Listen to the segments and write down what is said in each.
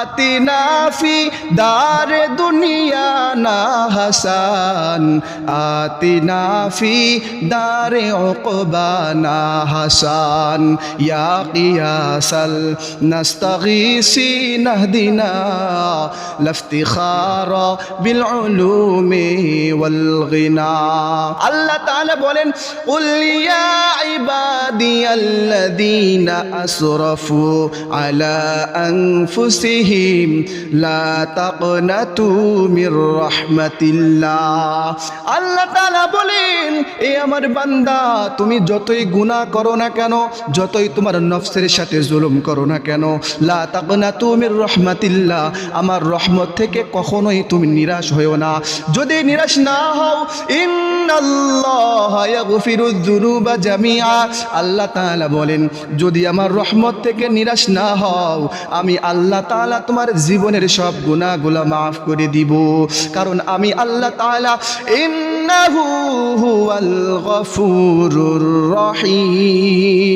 आतिना फी दार दुनिया ना हसन आतिना फी दार उक़बा ना हसन या क़ियासल नस्तगीसी नहदिना लफ्तिखारा बिल उलूमी वल गिना। अल्लाह ताला बोलेन कुल या इबादियल्लज़ीना असरफू अला अनफुसिहिम ला तक़नतू मिर रहमतिल्लाह। আল্লাহ তাআলা বলেন, এ আমার বান্দা, তুমি যতই গুনাহ করো না কেন, যতই তোমার নফসের সাথে জুলুম করো না কেন, লা তাকনাতু মির রাহমাতিল্লাহ, আমার রহমত থেকে কখনোই তুমি নিরাশ হয়ো না। যদি নিরাশ না হও, ইন্নাল্লাহা ইয়াগফিরুয যুনুবা জামিআ, আল্লাহ তাআলা বলেন যদি আমার রহমত থেকে নিরাশ না হও, আমি আল্লাহ তাআলা তোমার জীবনের সব গুনাহগুলো মাফ করে দিব। কারণ আমি আল্লাহ তাআলা ইন্নাহু হুয়াল গফুরুর রহিম।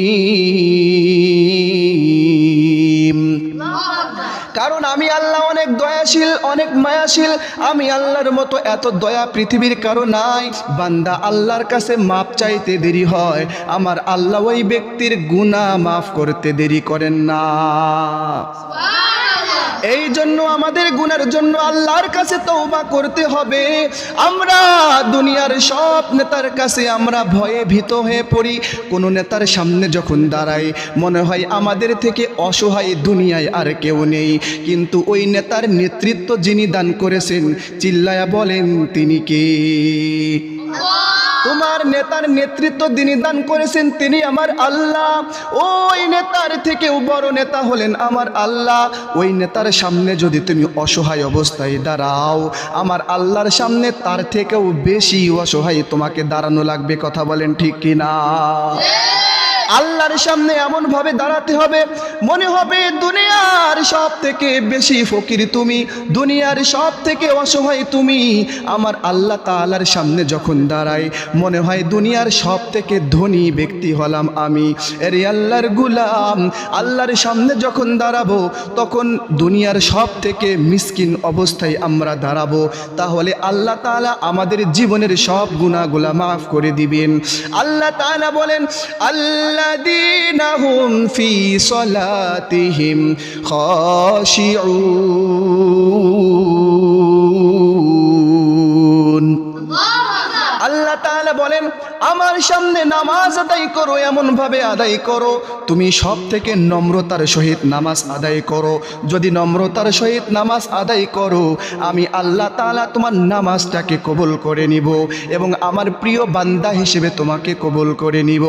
কারণ আমি আল্লাহ অনেক দয়াশীল, অনেক মায়াশীল। আমি আল্লাহর মতো এত দয়া পৃথিবীর কারো নাই। বান্দা আল্লাহর কাছে মাপ চাইতে দেরি হয়, আমার আল্লাহ ওই ব্যক্তির গুনাহ মাফ করতে দেরি করেন না। এই জন্য আমাদের গুনার জন্য আল্লাহর কাছে তওবা করতে হবে। আমরা দুনিয়ার সব নেতার কাছে আমরা ভয়ে ভীত হয়ে পড়ি। কোনো নেতার সামনে যখন দাঁড়াই মনে হয় আমাদের থেকে অসহায় দুনিয়ায় আর কেউ নেই, কিন্তু ওই নেতার নেতৃত্ব যিনি দান করেছেন, চিল্লায়া বলেন তিনি কে? তোমার নেতার নেতৃত্ব যিনি দান করেছেন তিনি আমার আল্লাহ। ওই নেতার থেকেও বড় নেতা হলেন আমার আল্লাহ। ওই নেতার সামনে যদি তুমি অসহায় অবস্থায় দাঁড়াও, আমার আল্লাহর সামনে তার থেকেও বেশি অসহায় তোমাকে দাঁড়ানো লাগবে। কথা বলেন ঠিক কিনা? আল্লাহর সামনে এমন ভাবে দাঁড়াতে হবে মনে হবে দুনিয়ার সব থেকে বেশি ফকির তুমি, দুনিয়ার সব থেকে অসহায় তুমি। আমার আল্লাহ তাআলার সামনে যখন দাঁড়াই মনে হয় দুনিয়ার সব থেকে ধনী ব্যক্তি হলাম আমি। এরে আল্লাহর গুলাম, আল্লাহর সামনে যখন দাঁড়াবো তখন দুনিয়ার সব থেকে মিসকিন অবস্থায় আমরা দাঁড়াবো। তাহলে আল্লাহ তাআলা আমাদের জীবনের সব গুনাহগুলা মাফ করে দিবেন। আল্লাহ তাআলা বলেন আল্লাযীনা হুম ফি সলাতিহিম খাশিউন। আল্লাহ তাআলা বলেন আমার সামনে নামাজ আদায় করো, এমন ভাবে আদায় করো তুমি সব থেকে নম্রতার সহিত নামাজ আদায় করো। যদি নম্রতার সহিত নামাজ আদায় করো, আমি আল্লাহ তাআলা তোমার নামাজটাকে কবুল করে নিব এবং আমার প্রিয় বান্দা হিসেবে তোমাকে কবুল করে নিব।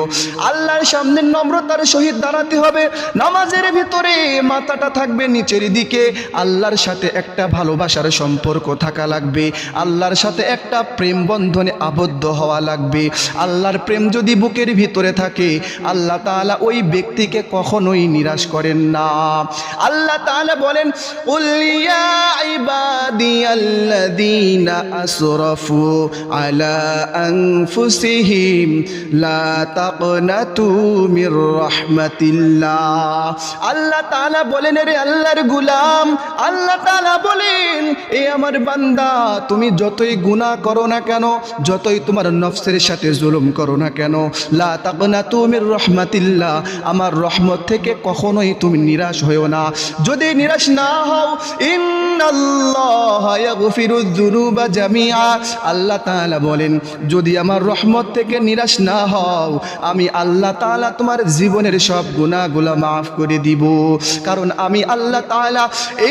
আল্লাহর সামনে নম্রতার সহিত দাঁড়াতে হবে। নামাজের ভিতরে মাথাটা থাকবে নিচের দিকে। আল্লাহর সাথে একটা ভালোবাসার সম্পর্ক থাকা লাগবে, আল্লাহর সাথে একটা প্রেম বন্ধনে আবদ্ধ হওয়া লাগবে। আল্লাহর প্রেম যদি বুকের ভিতরে থাকে, আল্লাহ তাআলা ওই ব্যক্তিকে কখনোই নিরাশ করেন না। আল্লাহ তাআলা বলেন কুল ইয়া ইবাদিয়াল্লাযীনা আসরাফু আলা আনফুসিহিম লা তাকনাতু মির রাহমাতিল্লাহ। আল্লাহ তাআলা বলেন রে আল্লাহর গোলাম, আল্লাহ তাআলা বলেন এ আমার বান্দা, তুমি যতই গুনাহ করো না কেন, যতই তোমার নফসের সাথে জুলুম করো না কেন, লা তাকনাতু মির রাহমাতিল্লাহ, আমার রহমত থেকে কখনোই তুমি নিরাশ হয়ো না। যদি নিরাশ না হও, ইন্নাল্লাহা ইয়াগফিরুয যুনুবা জামিআ, আল্লাহ তাআলা বলেন যদি আমার রহমত থেকে নিরাশ না হও, আমি আল্লাহ তাআলা তোমার জীবনের সব গুনাহগুলো মাফ করে দিব। কারণ আমি আল্লাহ তাআলা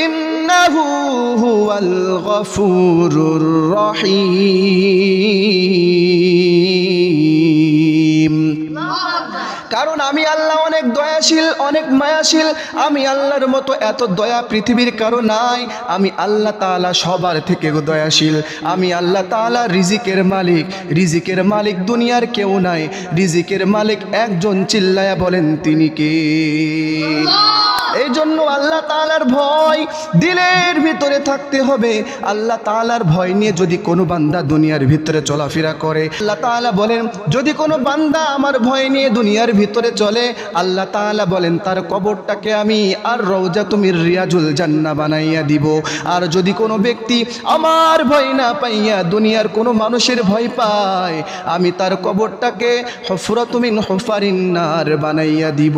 ইন্নাহু হুয়াল গফুরুর রহিম। কারণ আমি আল্লাহ অনেক দয়াশীল, অনেক মায়াশীল। আমি আল্লাহর মতো এত দয়া পৃথিবীর কারো নাই। আমি আল্লাহ তাআলা সবার থেকে দয়াশীল। আমি আল্লাহ তাআলা রিজিকের মালিক। রিজিকের মালিক দুনিয়ার কেউ নাই, রিজিকের মালিক একজন। চিল্লায়া বলেন তিনি কে? এই জন্য আল্লাহ তাআলার ভয় দিলের ভিতরে থাকতে হবে। আল্লাহ তাআলার ভয় নিয়ে যদি কোনো বান্দা দুনিয়ার ভিতরে চলাফেরা করে, আল্লাহ তাআলা বলেন যদি কোনো বান্দা আমার ভয় নিয়ে দুনিয়ার ভিতরে চলে, আল্লাহ আল্লাহ তাআলা বলেন তার কবরটাকে আমি আর রওজাতু মির রিয়াজুল জান্নাহ বানাইয়া দিব। আর যদি কোনো ব্যক্তি আমার ভয় না পাইয়া দুনিয়ার কোনো মানুষের ভয় পায়, আমি তার কবরটাকে হুফরাতু মিন হুফারিন নার বানাইয়া দিব।